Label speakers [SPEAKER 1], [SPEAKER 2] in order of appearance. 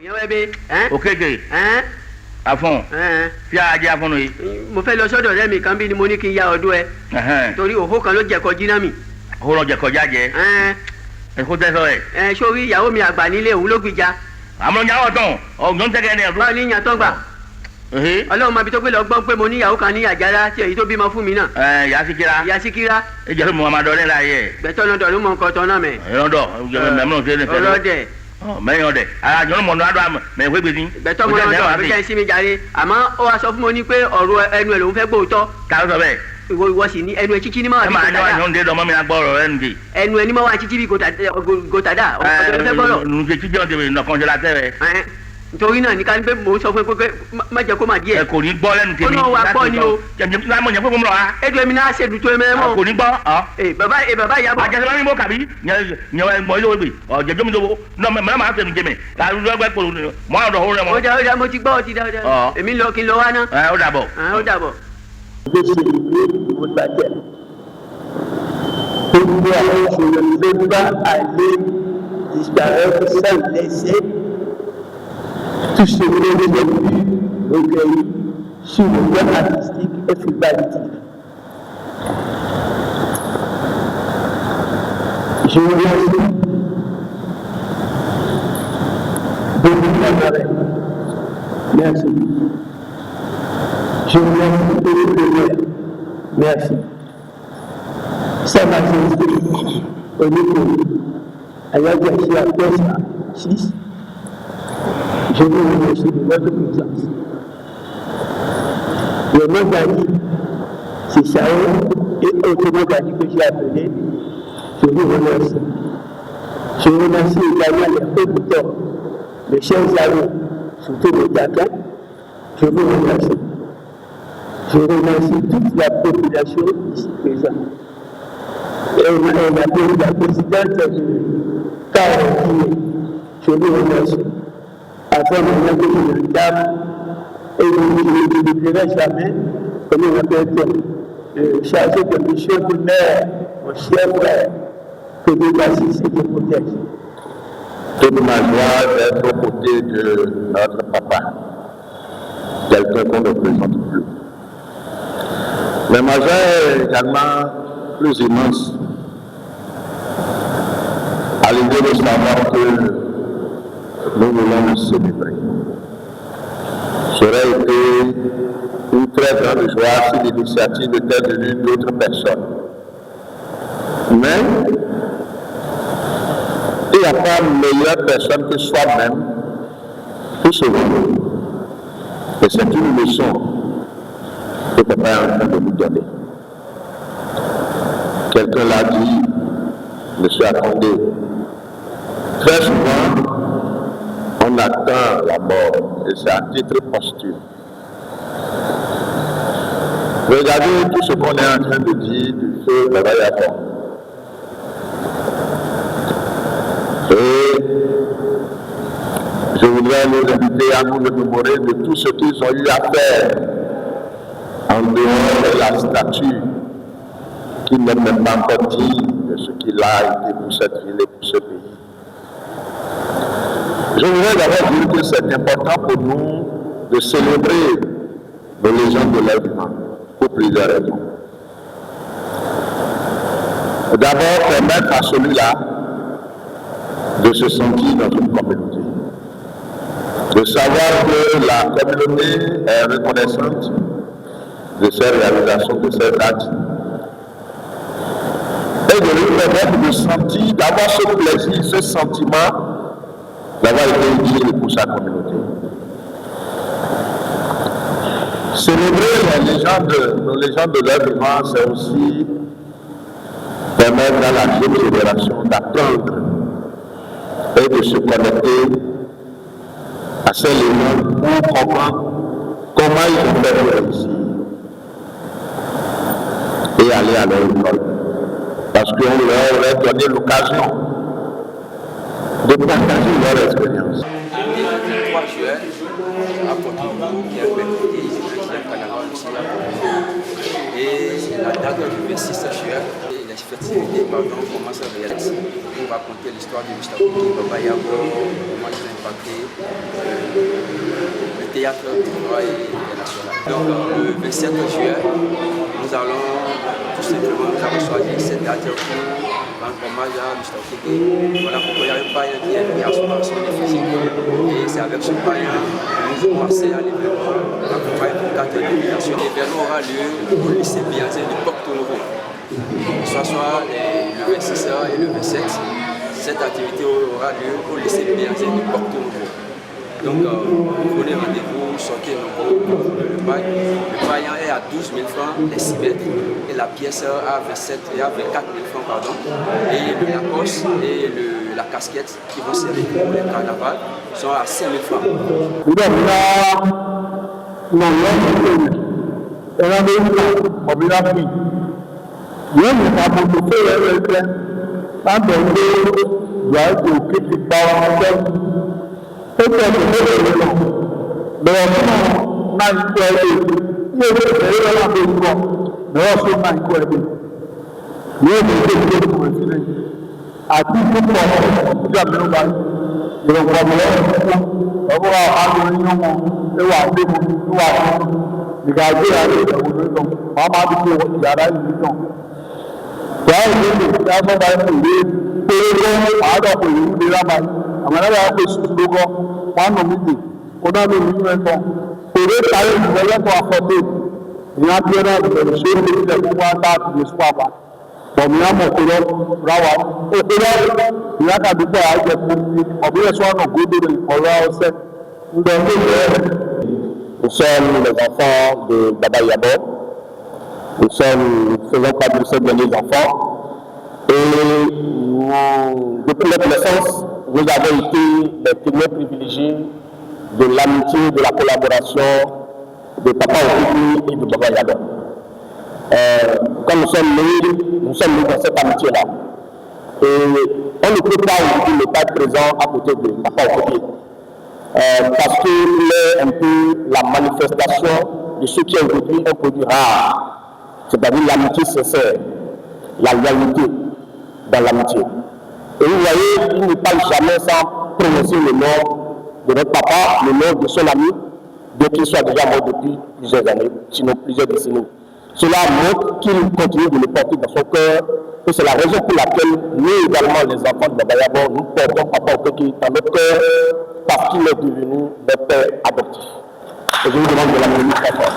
[SPEAKER 1] Òkèkè. Àfọ̀n. Fi àjẹ àfọ̀n yìí.
[SPEAKER 2] Mo fẹ́ lọ sọ́dọ̀ ọ̀rẹ́ mi kan bí ni mo ní kí n ya ọdún ẹ. Torí òhó kan ló jẹ̀kọ jiná mi.
[SPEAKER 1] Òhó lọ jẹ̀kọ jájẹ. Ẹ̀kọ́ tẹ́sọ̀ ẹ̀.
[SPEAKER 2] Sórí ìyàwó mi àgbà nílé òun ló gbìjà.
[SPEAKER 1] Àmọ́ ìyàwó tán ọ̀gbọ́n tẹ́kẹ̀ ní ẹ̀dùn.
[SPEAKER 2] Báwo ni ìyàn tán gbà? Ọlọ́run máa bi tó gbé lọ gbọ́n pé mo ní ìyàwó kan ní àjàrà tí èyí tó bímọ fún mi náà.
[SPEAKER 1] Ìyá Síkírá.
[SPEAKER 2] Ìyá Síkírá.
[SPEAKER 1] Ìjẹ́ ló mọ ọmọ adọ́lẹ́ la yẹ.
[SPEAKER 2] Gbẹ̀tọ́ náà dọ̀lú mọ nǹkan tán náà mẹ́.
[SPEAKER 1] Ìrọ̀dọ̀
[SPEAKER 2] ọlọ́dẹ.
[SPEAKER 1] Mẹ́yìn ọ̀dẹ̀ àjọ ló mọ̀ ní adọ́ mẹ́ ìwé gbèsè.
[SPEAKER 2] Gbẹ̀tọ́ mọ̀ náà dọ̀ àbíkẹ́ sí mi jàre àmọ́ ó wá sọ fún mi ní pé ọ̀rọ̀ ẹnu ẹ̀ lòún fẹ́ gbóòótọ́.
[SPEAKER 1] Ká ló sọ bẹ́ẹ̀.
[SPEAKER 2] Ìwọ sì ní ẹnu ẹ chichi ní máa bí
[SPEAKER 1] gòtàdá. ẹ máa ń dé ọmọ mi gbọ́ ọ̀rọ̀ ẹnu dè.
[SPEAKER 2] ẹnu ẹ ní máa wá chichi bí gòtàdá ọ̀dọ̀ ẹ fẹ́ gbọ́rọ̀.
[SPEAKER 1] nùfẹ̀ chichi ọ̀dẹ̀ mi nọ̀kan ṣe la tẹ́ rẹ.
[SPEAKER 2] nítorí náà ní ká ní pé mò ń sọ fún ẹ pé má jẹ́ kó má díẹ̀.
[SPEAKER 1] ẹ kò ní gbọ́ lẹ́nu tèmi.
[SPEAKER 2] ó náà wà gbọ́ ni o.
[SPEAKER 1] lámọ̀ yẹn fún mi lọ wa.
[SPEAKER 2] edu èmi náà ṣe dùtò ẹmẹ mọ.
[SPEAKER 1] kò ní gbọ́.
[SPEAKER 2] bàbá ìyàbọ̀.
[SPEAKER 1] àjẹsẹ̀ mi bó kàbí yẹn mọ ilé wẹ̀gbẹ̀ ọ̀jẹ̀jọ́ mi tó mẹ́rin máa fẹ́ mi jẹ́ mi kàlùdọ́gbẹ́ kò mọ́ ọ̀dọ̀ òun rẹ̀ mọ́.
[SPEAKER 2] ó dà mo ti gbọ́ ọtí dáadáa. èmi lọ kí n lọ wá ná.
[SPEAKER 1] ó dàbọ̀.
[SPEAKER 2] ó dàbọ̀.
[SPEAKER 3] gbèsè ìwé ìwé gbàjẹ́ gbogbo àwọn ìṣòro ló bá àlè ìṣàrẹ́ sẹ́ǹlẹ́sẹ̀ tó ṣe lórí ẹbí òkè yìí ṣùgbọ́n artistic everybody. ìṣòro lọ́sí gbogbo ìgbà rẹ̀ ní ẹ̀sìn ìṣòro lọ́sí gbogbo rẹ̀ ní ẹ̀sìn. Sama jenis penipu ayat yang siap biasa sis jadi mesti dibuat kerja yang menjadi sisa itu menjadi kerja ini jadi nasi banyak yang betul mesin saya sudah berjaga jadi nasi toute la population ici présente. Et la présidente de Carrefour, je vous remercie. Afin de mettre une dame, et je ne dirai jamais, comme on appelle chargé de mission de maire, mon cher frère, que Dieu t'assiste et te protège.
[SPEAKER 4] Toute ma joie d'être aux côtés de notre papa, quelqu'un qu'on ne présente plus. Mais ma joie est également plus immense à l'idée de savoir que nous voulons le célébrer. Ça aurait été une très grande joie si l'initiative était venue d'autres personnes. Mais il n'y a pas meilleure personne que soi-même pour se voir. Et c'est une leçon que papa est en train de nous donner. Quelqu'un l'a dit, M. Akondé. Très souvent, on attend la mort, et c'est à titre posthume. Regardez tout ce qu'on est en train de dire du feu Baba Yaga. Et je voudrais nous inviter à nous remémorer de tout ce qu'ils ont eu à faire en dehors de la statue qui ne même pas encore dit de ce qu'il a été pour cette ville et pour ce pays. Je voudrais d'abord dire que c'est important pour nous de célébrer nos légendes de l'Événement pour plusieurs raisons. D'abord, permettre à celui-là de se sentir dans une communauté, de savoir que la communauté est reconnaissante de ses réalisations, de ses actes, et de lui permettre de sentir, d'avoir ce plaisir, ce sentiment d'avoir été utile pour sa communauté. Célébrer les légendes, nos légendes de leur vivant, c'est aussi permettre à la jeune génération d'apprendre et de se connecter à ces légendes pour comprendre comment ils ont fait pour réussir et aller à leur école. Parce qu'on leur aurait donné l'occasion de partager leur expérience.
[SPEAKER 5] Et la date du 26 juin,
[SPEAKER 2] festivités commencent à réaliser. On va conter l'histoire de Mr. Cookie, Baba Yago, comment il a impacté le théâtre tournoi et national. Donc le 27 juin, nous allons tout simplement choisir cette date pour rendre hommage à Mr. Cookie. Voilà pourquoi il y a un païen qui est venu à son effigie. Et c'est avec ce païen que nous passons à l'événement, accompagné pour 4 délégations. L'événement aura lieu au lycée Biazin de Porto Novo. Ce soir, le 26 et le 27, cette activité aura lieu au lycée Biazin de Porto Novo. Donc, vous prenez rendez-vous, sortez le paille. Le paillant est à 12 000 francs, les 6 mètres, et la pièce à 24 000 francs, pardon. Et le Lacoste et la casquette qui vont servir pour le carnaval sont à 5 000 francs.
[SPEAKER 4] Nous sommes les enfants de Baba Yabo. Nous faisons partie de ces enfants. Et depuis notre naissance, nous avons été les témoins privilégiés de l'amitié, de la collaboration de Papa Okiki et de Baba Yabo. Quand nous sommes nés dans cette amitié-là. Et on ne peut pas aujourd'hui ne pas être présent à côté de Papa Okiki. Parce qu'il est un peu la manifestation de ce qui est aujourd'hui un produit rare. C'est-à-dire l'amitié sincère, la loyauté dans l'amitié. Et vous voyez, il ne parle jamais sans prononcer le nom de notre papa, le nom de son ami, bien qu'il soit déjà mort depuis plusieurs années, sinon plusieurs décennies. Cela montre qu'il continue de le porter dans son cœur, et c'est la raison pour laquelle nous également, les enfants de Baba Yabo, nous portons Papa Okiki dans notre cœur, parce qu'il est devenu notre père adoptif. Et je vous demande de l'applaudir très fort.